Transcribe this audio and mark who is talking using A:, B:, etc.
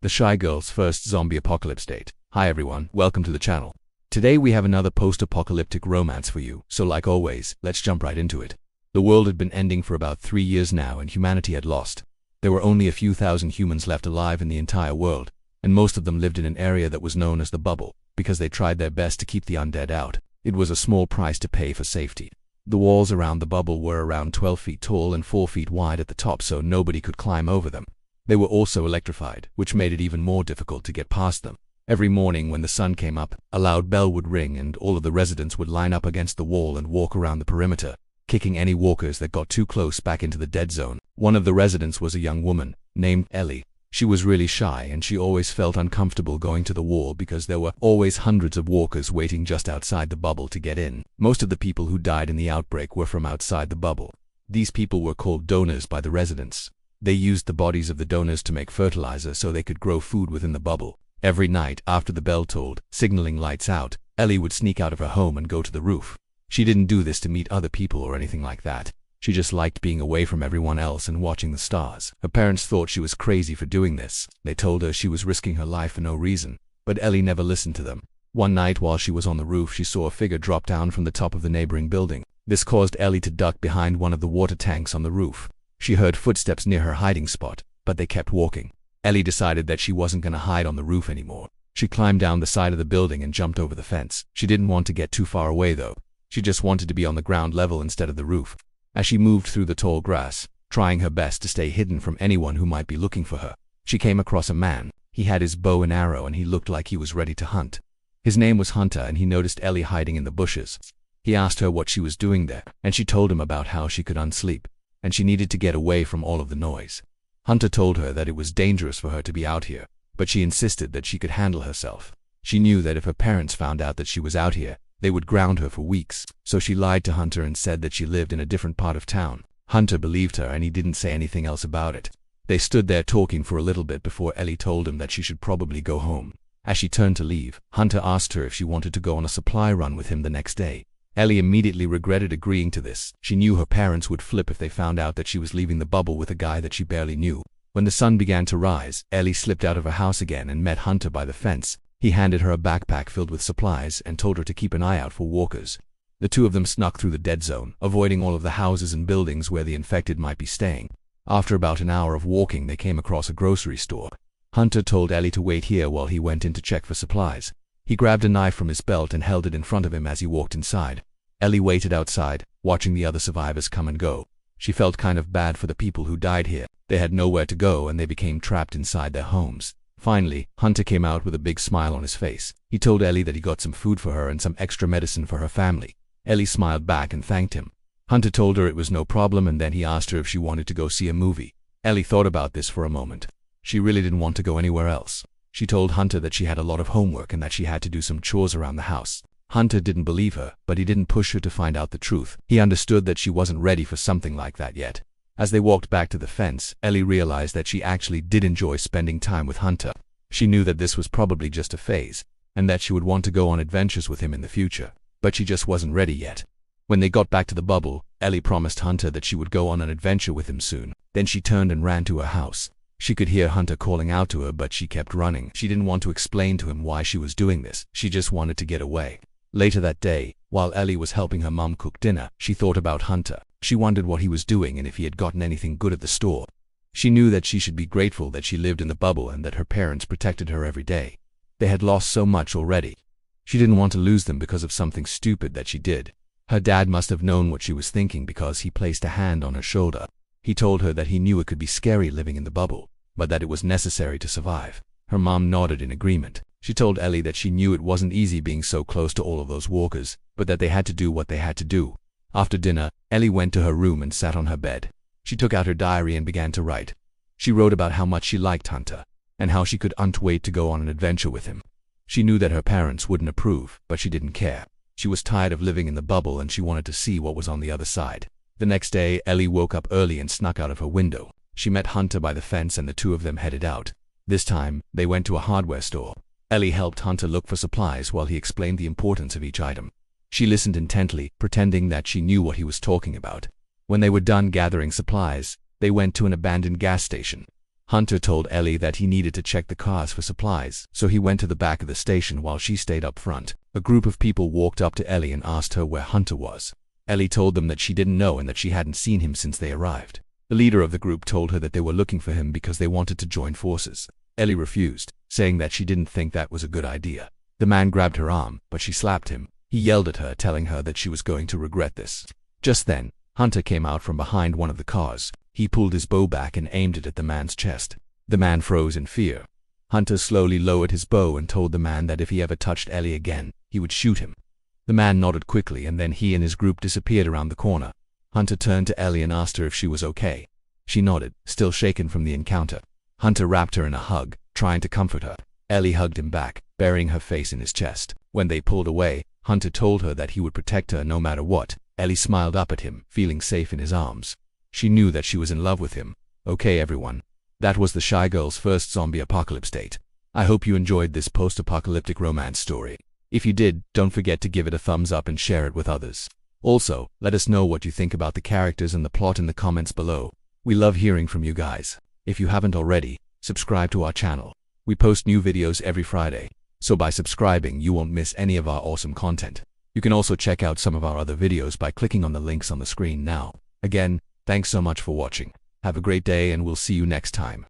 A: The Shy Girl's first zombie apocalypse date. Hi everyone, welcome to the channel. Today we have another post-apocalyptic romance for you, so like always, let's jump right into it. The world had been ending for about 3 years now and humanity had lost. There were only a few thousand humans left alive in the entire world, and most of them lived in an area that was known as the Bubble, because they tried their best to keep the undead out. It was a small price to pay for safety. The walls around the bubble were around 12 feet tall and 4 feet wide at the top, so nobody could climb over them. They were also electrified, which made it even more difficult to get past them. Every morning when the sun came up, a loud bell would ring and all of the residents would line up against the wall and walk around the perimeter, kicking any walkers that got too close back into the dead zone. One of the residents was a young woman named Ellie. She was really shy and she always felt uncomfortable going to the wall because there were always hundreds of walkers waiting just outside the bubble to get in. Most of the people who died in the outbreak were from outside the bubble. These people were called donors by the residents. They used the bodies of the donors to make fertilizer so they could grow food within the bubble. Every night after the bell tolled, signaling lights out, Ellie would sneak out of her home and go to the roof. She didn't do this to meet other people or anything like that. She just liked being away from everyone else and watching the stars. Her parents thought she was crazy for doing this. They told her she was risking her life for no reason, but Ellie never listened to them. One night while she was on the roof, she saw a figure drop down from the top of the neighboring building. This caused Ellie to duck behind one of the water tanks on the roof. She heard footsteps near her hiding spot, but they kept walking. Ellie decided that she wasn't going to hide on the roof anymore. She climbed down the side of the building and jumped over the fence. She didn't want to get too far away though. She just wanted to be on the ground level instead of the roof. As she moved through the tall grass, trying her best to stay hidden from anyone who might be looking for her, she came across a man. He had his bow and arrow and he looked like he was ready to hunt. His name was Hunter and he noticed Ellie hiding in the bushes. He asked her what she was doing there, and she told him about how she could unsleep, and she needed to get away from all of the noise. Hunter told her that it was dangerous for her to be out here, but she insisted that she could handle herself. She knew that if her parents found out that she was out here, they would ground her for weeks, so she lied to Hunter and said that she lived in a different part of town. Hunter believed her and he didn't say anything else about it. They stood there talking for a little bit before Ellie told him that she should probably go home. As she turned to leave, Hunter asked her if she wanted to go on a supply run with him the next day. Ellie immediately regretted agreeing to this. She knew her parents would flip if they found out that she was leaving the bubble with a guy that she barely knew. When the sun began to rise, Ellie slipped out of her house again and met Hunter by the fence. He handed her a backpack filled with supplies and told her to keep an eye out for walkers. The two of them snuck through the dead zone, avoiding all of the houses and buildings where the infected might be staying. After about an hour of walking, they came across a grocery store. Hunter told Ellie to wait here while he went in to check for supplies. He grabbed a knife from his belt and held it in front of him as he walked inside. Ellie waited outside, watching the other survivors come and go. She felt kind of bad for the people who died here. They had nowhere to go and they became trapped inside their homes. Finally, Hunter came out with a big smile on his face. He told Ellie that he got some food for her and some extra medicine for her family. Ellie smiled back and thanked him. Hunter told her it was no problem and then he asked her if she wanted to go see a movie. Ellie thought about this for a moment. She really didn't want to go anywhere else. She told Hunter that she had a lot of homework and that she had to do some chores around the house. Hunter didn't believe her, but he didn't push her to find out the truth. He understood that she wasn't ready for something like that yet. As they walked back to the fence, Ellie realized that she actually did enjoy spending time with Hunter. She knew that this was probably just a phase, and that she would want to go on adventures with him in the future, but she just wasn't ready yet. When they got back to the bubble, Ellie promised Hunter that she would go on an adventure with him soon. Then she turned and ran to her house. She could hear Hunter calling out to her, but she kept running. She didn't want to explain to him why she was doing this. She just wanted to get away. Later that day, while Ellie was helping her mom cook dinner, she thought about Hunter. She wondered what he was doing and if he had gotten anything good at the store. She knew that she should be grateful that she lived in the bubble and that her parents protected her every day. They had lost so much already. She didn't want to lose them because of something stupid that she did. Her dad must have known what she was thinking because he placed a hand on her shoulder. He told her that he knew it could be scary living in the bubble, but that it was necessary to survive. Her mom nodded in agreement. She told Ellie that she knew it wasn't easy being so close to all of those walkers, but that they had to do what they had to do. After dinner, Ellie went to her room and sat on her bed. She took out her diary and began to write. She wrote about how much she liked Hunter, and how she couldn't wait to go on an adventure with him. She knew that her parents wouldn't approve, but she didn't care. She was tired of living in the bubble and she wanted to see what was on the other side. The next day, Ellie woke up early and snuck out of her window. She met Hunter by the fence and the two of them headed out. This time, they went to a hardware store. Ellie helped Hunter look for supplies while he explained the importance of each item. She listened intently, pretending that she knew what he was talking about. When they were done gathering supplies, they went to an abandoned gas station. Hunter told Ellie that he needed to check the cars for supplies, so he went to the back of the station while she stayed up front. A group of people walked up to Ellie and asked her where Hunter was. Ellie told them that she didn't know and that she hadn't seen him since they arrived. The leader of the group told her that they were looking for him because they wanted to join forces. Ellie refused, saying that she didn't think that was a good idea. The man grabbed her arm, but she slapped him. He yelled at her, telling her that she was going to regret this. Just then, Hunter came out from behind one of the cars. He pulled his bow back and aimed it at the man's chest. The man froze in fear. Hunter slowly lowered his bow and told the man that if he ever touched Ellie again, he would shoot him. The man nodded quickly, and then he and his group disappeared around the corner. Hunter turned to Ellie and asked her if she was okay. She nodded, still shaken from the encounter. Hunter wrapped her in a hug, trying to comfort her. Ellie hugged him back, burying her face in his chest. When they pulled away, Hunter told her that he would protect her no matter what. Ellie smiled up at him, feeling safe in his arms. She knew that she was in love with him. Okay everyone, that was the Shy Girl's first zombie apocalypse date. I hope you enjoyed this post-apocalyptic romance story. If you did, don't forget to give it a thumbs up and share it with others. Also, let us know what you think about the characters and the plot in the comments below. We love hearing from you guys. If you haven't already, subscribe to our channel. We post new videos every Friday, so by subscribing you won't miss any of our awesome content. You can also check out some of our other videos by clicking on the links on the screen now. Again, thanks so much for watching. Have a great day and we'll see you next time.